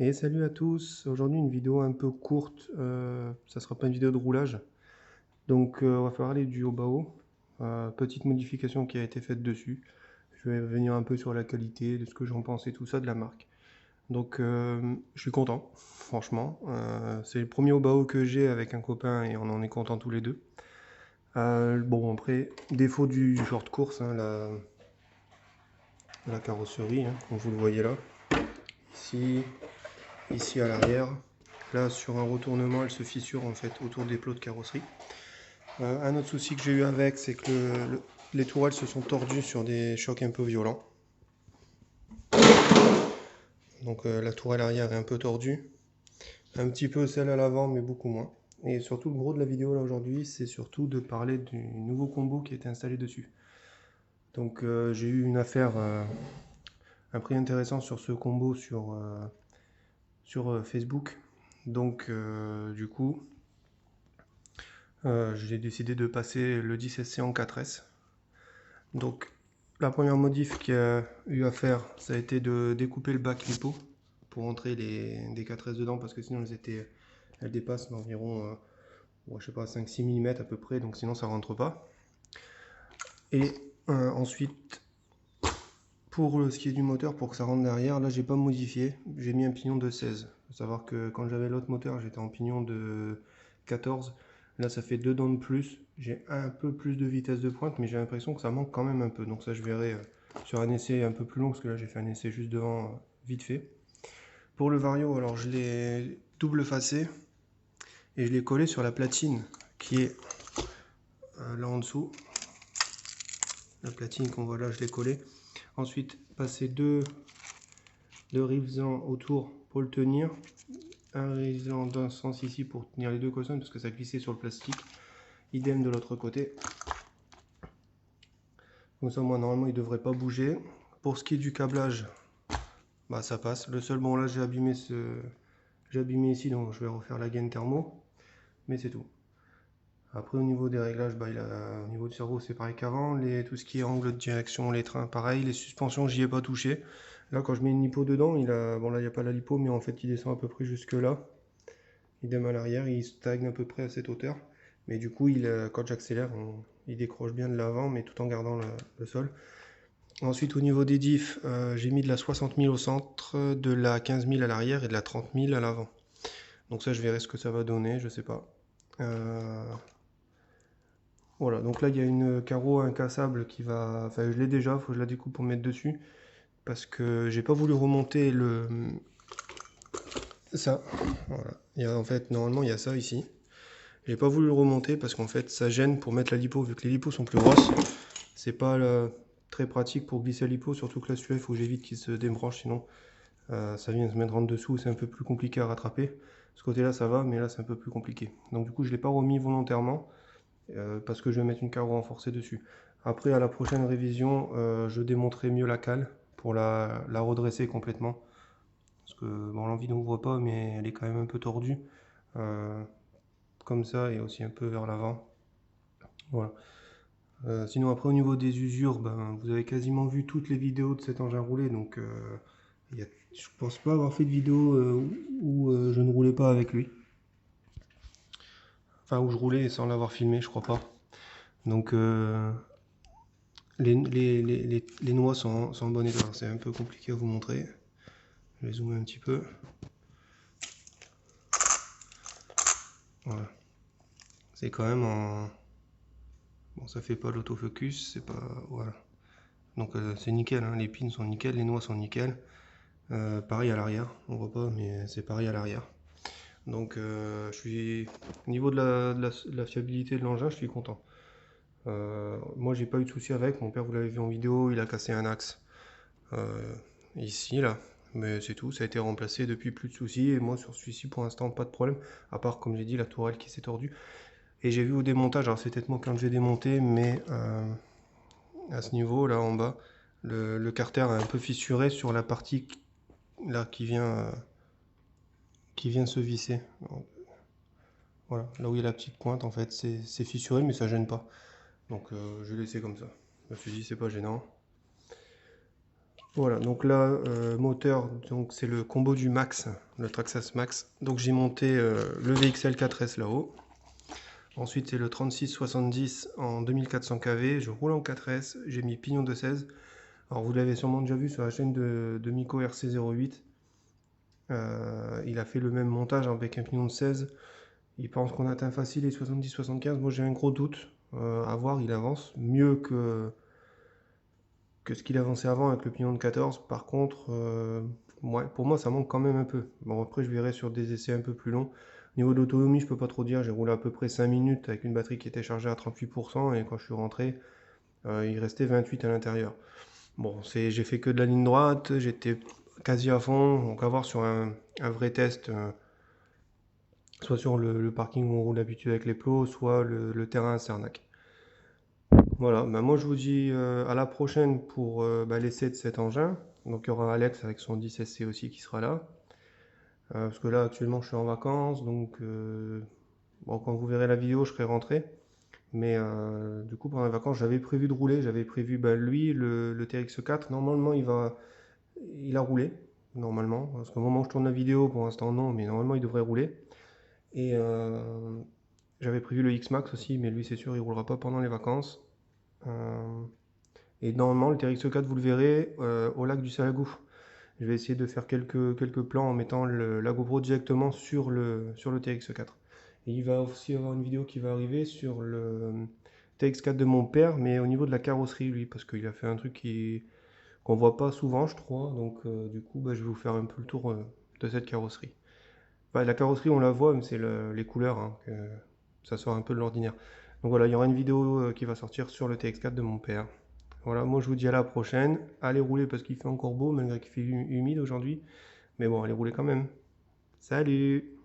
Et salut à tous, aujourd'hui une vidéo un peu courte, ça sera pas une vidéo de roulage, donc on va parler du haut Bao, petite modification qui a été faite dessus, je vais revenir un peu sur la qualité, de ce que j'en pense et tout ça de la marque. Donc je suis content, franchement, c'est le premier haut Bao que j'ai avec un copain et on en est content tous les deux. Bon après, défaut du short course, hein, la carrosserie, hein, comme vous le voyez là, ici à l'arrière. Là, sur un retournement, elle se fissure en fait autour des plots de carrosserie. Un autre souci que j'ai eu avec, c'est que les tourelles se sont tordues sur des chocs un peu violents. Donc la tourelle arrière est un peu tordue. Un petit peu celle à l'avant, mais beaucoup moins. Et surtout, le gros de la vidéo là aujourd'hui, c'est surtout de parler du nouveau combo qui a été installé dessus. Donc j'ai eu une affaire, un prix intéressant sur ce combo sur Facebook. Donc du coup, j'ai décidé de passer le 10SC en 4S. Donc la première modif qu'il y a eu à faire, ça a été de découper le bac lipo pour entrer des 4S dedans parce que sinon elles dépassent d'environ je sais pas, 5-6 mm à peu près, donc sinon ça rentre pas. Et ensuite, pour ce qui est du moteur, pour que ça rentre derrière, là j'ai pas modifié, j'ai mis un pignon de 16. Faut savoir que quand j'avais l'autre moteur, j'étais en pignon de 14. Là ça fait 2 dents de plus, j'ai un peu plus de vitesse de pointe, mais j'ai l'impression que ça manque quand même un peu. Donc ça je verrai sur un essai un peu plus long, parce que là j'ai fait un essai juste devant vite fait. Pour le Vario, alors je l'ai double facé et je l'ai collé sur la platine qui est là en dessous. La platine qu'on voit là, je l'ai collée. Ensuite, passer deux rivezans autour pour le tenir. Un rivesan d'un sens ici pour tenir les deux colonnes parce que ça glissait sur le plastique. Idem de l'autre côté. Comme ça, moi, normalement, il ne devrait pas bouger. Pour ce qui est du câblage, bah ça passe. Le seul, bon là, j'ai abîmé ici, donc je vais refaire la gaine thermo. Mais c'est tout. Après, au niveau des réglages, bah, au niveau du cerveau, c'est pareil qu'avant. Tout ce qui est angle de direction, les trains, pareil. Les suspensions, j'y ai pas touché. Là, quand je mets une lipo dedans, bon là, il n'y a pas la lipo, mais en fait, il descend à peu près jusque là. Idem à l'arrière, il stagne à peu près à cette hauteur. Mais du coup, quand j'accélère, il décroche bien de l'avant, mais tout en gardant le sol. Ensuite, au niveau des diffs, j'ai mis de la 60 000 au centre, de la 15 000 à l'arrière et de la 30 000 à l'avant. Donc ça, je verrai ce que ça va donner, je sais pas. Voilà, donc là il y a une carreau incassable qui va. Enfin, je l'ai déjà, faut que je la découpe pour mettre dessus. Parce que j'ai pas voulu remonter ça. Voilà. En fait, normalement, il y a ça ici. J'ai pas voulu le remonter parce qu'en fait, ça gêne pour mettre la lipo. Vu que les lipos sont plus grosses, c'est pas très pratique pour glisser la lipo. Surtout que là, celui-là, il faut que j'évite qu'il se débranche. Sinon, ça vient se mettre en dessous. C'est un peu plus compliqué à rattraper. Ce côté-là, ça va, mais là, c'est un peu plus compliqué. Donc, du coup, je l'ai pas remis volontairement. Parce que je vais mettre une carreau renforcée dessus. Après, à la prochaine révision, je démonterai mieux la cale pour la redresser complètement. Parce que bon, l'envie n'ouvre pas, mais elle est quand même un peu tordue. Euh, comme ça, et aussi un peu vers l'avant. Voilà. Sinon, après, au niveau des usures, ben, vous avez quasiment vu toutes les vidéos de cet engin roulé. Donc, je pense pas avoir fait de vidéo où je ne roulais pas avec lui. Enfin, où je roulais sans l'avoir filmé, je crois pas. Donc, les noix sont en bon état. C'est un peu compliqué à vous montrer. Je vais zoomer un petit peu. Voilà. C'est quand même en... Bon, ça fait pas l'autofocus, c'est pas... Voilà. Donc c'est nickel, hein. Les pins sont nickel, les noix sont nickel. Pareil à l'arrière, on voit pas, mais c'est pareil à l'arrière. Donc je suis... Au niveau de la fiabilité de l'engin, je suis content. Moi j'ai pas eu de soucis avec, mon père vous l'avez vu en vidéo, il a cassé un axe ici là, mais c'est tout, ça a été remplacé depuis, plus de soucis, et moi sur celui-ci pour l'instant pas de problème, à part comme j'ai dit la tourelle qui s'est tordue. Et j'ai vu au démontage, alors c'est peut-être moi quand j'ai démonté, mais à ce niveau là en bas, le carter est un peu fissuré sur la partie là qui vient se visser. Voilà, là où il y a la petite pointe en fait, c'est fissuré mais ça gêne pas. Donc je vais laisser comme ça. Je me suis dit c'est pas gênant. Voilà, donc là, moteur, donc c'est le combo du Max, le Traxxas Max. Donc j'ai monté le VXL 4S là-haut. Ensuite, c'est le 3670 en 2400 kV. Je roule en 4S. J'ai mis pignon de 16. Alors, vous l'avez sûrement déjà vu sur la chaîne de Miko RC08. Il a fait le même montage avec un pignon de 16. Il pense qu'on atteint facile les 70-75. Moi, j'ai un gros doute. À voir, il avance mieux que ce qu'il avançait avant avec le pignon de 14. Par contre, ouais, pour moi, ça manque quand même un peu. Bon, après, je verrai sur des essais un peu plus longs. Au niveau de l'autonomie, je peux pas trop dire. J'ai roulé à peu près 5 minutes avec une batterie qui était chargée à 38%, et quand je suis rentré, il restait 28 à l'intérieur. Bon, j'ai fait que de la ligne droite, j'étais quasi à fond. Donc, à voir sur un vrai test, soit sur le parking où on roule d'habitude avec les plots, soit le terrain à Cernac. Voilà, bah moi je vous dis à la prochaine pour l'essai de cet engin. Donc il y aura Alex avec son 10SC aussi qui sera là. Parce que là actuellement je suis en vacances, donc bon, quand vous verrez la vidéo je serai rentré. Mais du coup pendant les vacances j'avais prévu de rouler, j'avais prévu lui, le TX4, normalement il a roulé, normalement. Parce qu'au moment où je tourne la vidéo, pour l'instant non, mais normalement il devrait rouler. Et j'avais prévu le X-Max aussi, mais lui c'est sûr il roulera pas pendant les vacances. Euh, Et normalement, le TRX4, vous le verrez au lac du Salagou. Je vais essayer de faire quelques plans en mettant la GoPro directement sur le TRX4. Et il va aussi y avoir une vidéo qui va arriver sur le TX4 de mon père, mais au niveau de la carrosserie, lui, parce qu'il a fait un truc qu'on voit pas souvent, je crois. Donc, du coup, je vais vous faire un peu le tour de cette carrosserie. La carrosserie, on la voit, mais c'est les couleurs, hein, que ça sort un peu de l'ordinaire. Donc voilà, il y aura une vidéo qui va sortir sur le TX4 de mon père. Voilà, moi je vous dis à la prochaine. Allez rouler parce qu'il fait encore beau, malgré qu'il fait humide aujourd'hui. Mais bon, allez rouler quand même. Salut!